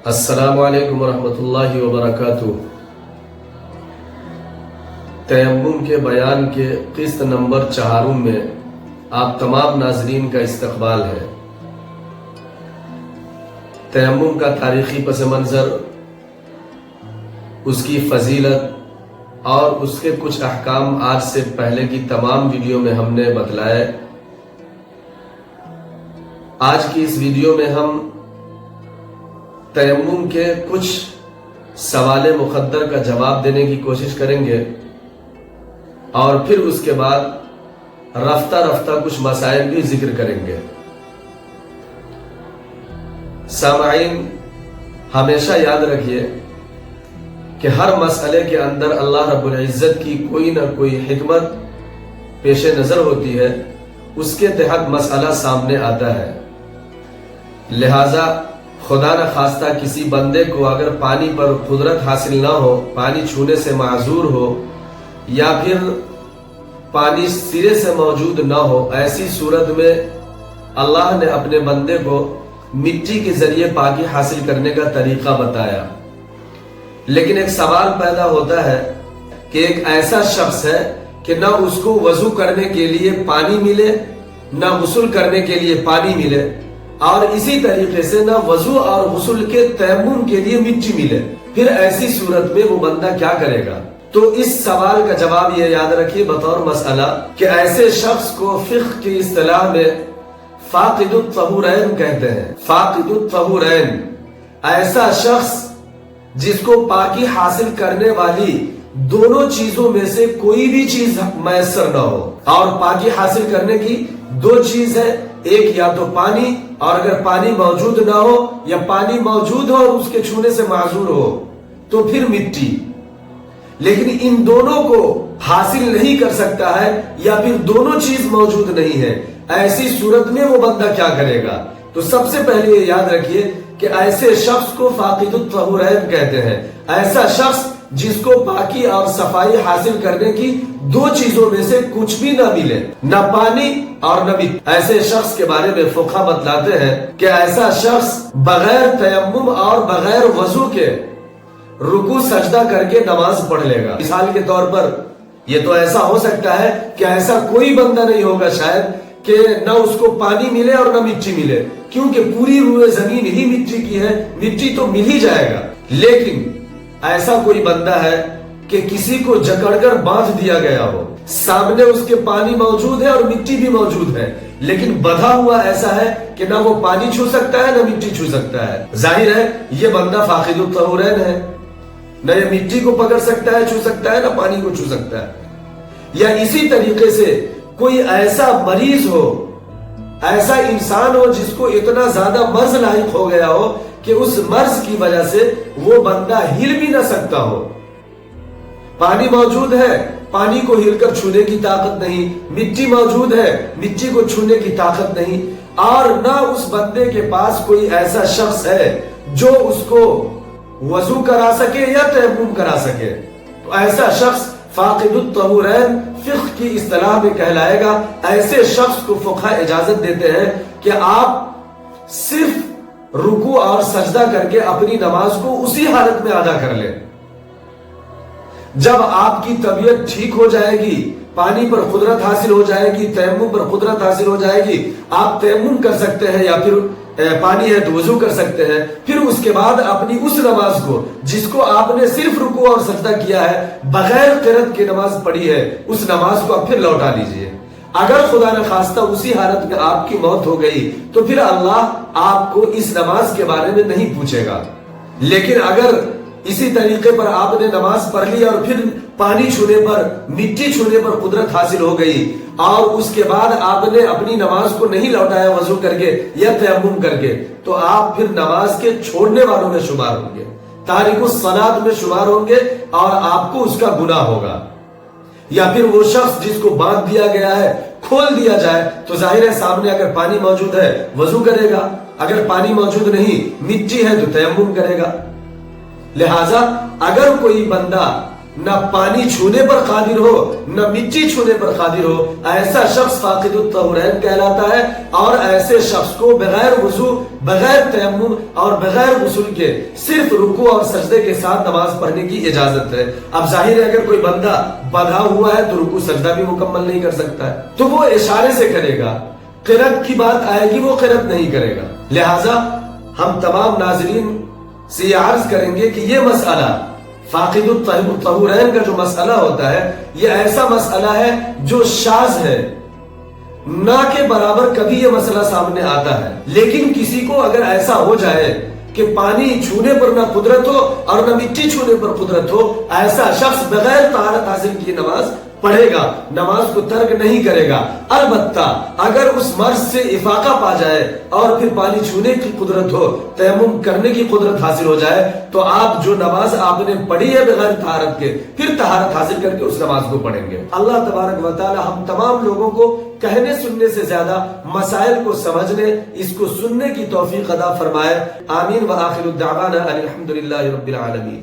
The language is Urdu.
السلام علیکم ورحمۃ اللہ وبرکاتہ۔ تیمم کے بیان کے قسط نمبر 4 میں آپ تمام ناظرین کا استقبال ہے۔ تیمم کا تاریخی پس منظر، اس کی فضیلت اور اس کے کچھ احکام آج سے پہلے کی تمام ویڈیو میں ہم نے بتلائے۔ آج کی اس ویڈیو میں ہم تیمم کے کچھ سوال مقدر کا جواب دینے کی کوشش کریں گے اور پھر اس کے بعد رفتہ رفتہ کچھ مسائل بھی ذکر کریں گے۔ سامعین، ہمیشہ یاد رکھیے کہ ہر مسئلے کے اندر اللہ رب العزت کی کوئی نہ کوئی حکمت پیش نظر ہوتی ہے، اس کے تحت مسئلہ سامنے آتا ہے۔ لہذا خدا نہ خواستہ کسی بندے کو اگر پانی پر قدرت حاصل نہ ہو، پانی چھونے سے معذور ہو یا پھر پانی سرے سے موجود نہ ہو، ایسی صورت میں اللہ نے اپنے بندے کو مٹی کے ذریعے پاکی حاصل کرنے کا طریقہ بتایا۔ لیکن ایک سوال پیدا ہوتا ہے کہ ایک ایسا شخص ہے کہ نہ اس کو وضو کرنے کے لیے پانی ملے، نہ غسل کرنے کے لیے پانی ملے، اور اسی طریقے سے نہ وضو اور غسل کے تیمم کے لیے مٹی ملے، پھر ایسی صورت میں وہ بندہ کیا کرے گا؟ تو اس سوال کا جواب یہ یاد رکھیے بطور مسئلہ کہ ایسے شخص کو فقہ کی اصطلاح میں فاقد الطہورین کہتے ہیں۔ فاقد الطہورین، ایسا شخص جس کو پاکی حاصل کرنے والی دونوں چیزوں میں سے کوئی بھی چیز میسر نہ ہو، اور پاکی حاصل کرنے کی دو چیز ہے، ایک یا تو پانی، اور اگر پانی موجود نہ ہو یا پانی موجود ہو اور اس کے چھونے سے معذور ہو تو پھر مٹی۔ لیکن ان دونوں کو حاصل نہیں کر سکتا ہے یا پھر دونوں چیز موجود نہیں ہے، ایسی صورت میں وہ بندہ کیا کرے گا؟ تو سب سے پہلے یہ یاد رکھیے کہ ایسے شخص کو فاقد الطہورین کہتے ہیں، ایسا شخص جس کو پاکی اور صفائی حاصل کرنے کی دو چیزوں میں سے کچھ بھی نہ ملے، نہ پانی اور نہ مٹی۔ ایسے شخص کے بارے میں فقہ بتلاتے ہیں کہ ایسا شخص بغیر تیمم اور بغیر وضو کے رکوع سجدہ کر کے نماز پڑھ لے گا۔ مثال کے طور پر یہ تو ایسا ہو سکتا ہے کہ ایسا کوئی بندہ نہیں ہوگا شاید کہ نہ اس کو پانی ملے اور نہ مٹی ملے، کیونکہ پوری روئے زمین ہی مٹی کی ہے، مٹی تو مل ہی جائے گا۔ لیکن ایسا کوئی بندہ ہے کہ کسی کو جکڑ کر باندھ دیا گیا ہو، سامنے اس کے پانی موجود ہے اور مٹی بھی موجود ہے، لیکن بدھا ہوا ایسا ہے کہ نہ وہ پانی چھو سکتا ہے نہ مٹی چھو سکتا ہے، ظاہر ہے یہ بندہ فاقد الطہورین ہے، نہ یہ مٹی کو پکڑ سکتا ہے، چھو سکتا ہے، نہ پانی کو چھو سکتا ہے۔ یا اسی طریقے سے کوئی ایسا مریض ہو، ایسا انسان ہو جس کو اتنا زیادہ مرض لاحق ہو گیا ہو کہ اس مرض کی وجہ سے وہ بندہ ہل بھی نہ سکتا ہو، پانی موجود ہے، پانی کو ہل کر چھونے کی طاقت نہیں، مٹی موجود ہے، مٹی کو چھونے کی طاقت نہیں، اور نہ اس بندے کے پاس کوئی ایسا شخص ہے جو اس کو وضو کرا سکے یا تیمم کرا سکے، تو ایسا شخص فاقد الطہورین فقہ کی اصطلاح میں کہلائے گا۔ ایسے شخص کو فقہ اجازت دیتے ہیں کہ آپ صرف رکوع اور سجدہ کر کے اپنی نماز کو اسی حالت میں ادا کر لیں۔ جب آپ کی طبیعت ٹھیک ہو جائے گی، پانی پر قدرت حاصل ہو جائے گی، تیمم پر قدرت حاصل ہو جائے گی، آپ تیمم کر سکتے ہیں یا پھر پانی ہے تو وضو کر سکتے ہیں، پھر اس کے بعد اپنی اس نماز کو جس کو آپ نے صرف رکوع اور سجدہ کیا ہے، بغیر قرأت کے نماز پڑھی ہے، اس نماز کو آپ پھر لوٹا لیجئے۔ اگر خدا نہ خواستہ اسی حالت میں آپ کی موت ہو گئی تو پھر اللہ آپ کو اس نماز کے بارے میں نہیں پوچھے گا۔ لیکن اگر اسی طریقے پر آپ نے نماز پڑھ لی اور پھر پانی چھونے پر، مٹی چھونے پر قدرت حاصل ہو گئی اور اس کے بعد آپ نے اپنی نماز کو نہیں لوٹایا وضو کر کے یا تیمم کر کے، تو آپ پھر نماز کے چھوڑنے والوں میں شمار ہوں گے، تارک الصلاۃ میں شمار ہوں گے، اور آپ کو اس کا گناہ ہوگا۔ یا پھر وہ شخص جس کو باندھ دیا گیا ہے کھول دیا جائے تو ظاہر ہے سامنے اگر پانی موجود ہے وضو کرے گا، اگر پانی موجود نہیں، مٹی ہے تو تیمم کرے گا۔ لہٰذا اگر کوئی بندہ نہ پانی چھونے پر قادر ہو نہ مٹی چھونے پر قادر ہو، ایسا شخص فاقد الطہورین کہلاتا ہے، اور ایسے شخص کو بغیر وضو، بغیر تیمم اور بغیر غسل کے صرف رکوع اور سجدے کے ساتھ نماز پڑھنے کی اجازت ہے۔ اب ظاہر ہے اگر کوئی بندہ بندھا ہوا ہے تو رکوع سجدہ بھی مکمل نہیں کر سکتا ہے، تو وہ اشارے سے کرے گا، قرأت کی بات آئے گی وہ قرأت نہیں کرے گا۔ لہٰذا ہم تمام ناظرین سے یہ عرض کریں گے کہ یہ مسئلہ فاقد الطہورین کا جو مسئلہ ہوتا ہے یہ ایسا مسئلہ ہے جو شاذ ہے، نہ کے برابر کبھی یہ مسئلہ سامنے آتا ہے، لیکن کسی کو اگر ایسا ہو جائے کہ پانی چھونے پر نہ قدرت ہو اور نہ مٹی چھونے پر قدرت ہو، ایسا شخص بغیر طہارت حاصل کیے نماز پڑھے گا، نماز کو ترک نہیں کرے گا۔ البتہ اگر اس مرض سے افاقہ پا جائے اور پھر پانی چھونے کی قدرت ہو، تیمم کرنے کی قدرت حاصل ہو جائے، تو آپ جو نماز آپ نے پڑھی ہے بغیر طہارت کے، پھر طہارت حاصل کر کے اس نماز کو پڑھیں گے۔ اللہ تبارک و تعالی ہم تمام لوگوں کو کہنے سننے سے زیادہ مسائل کو سمجھنے، اس کو سننے کی توفیق عطا فرمائے۔ آمین۔ وآخر الدعوانا الحمدللہ رب العالمین۔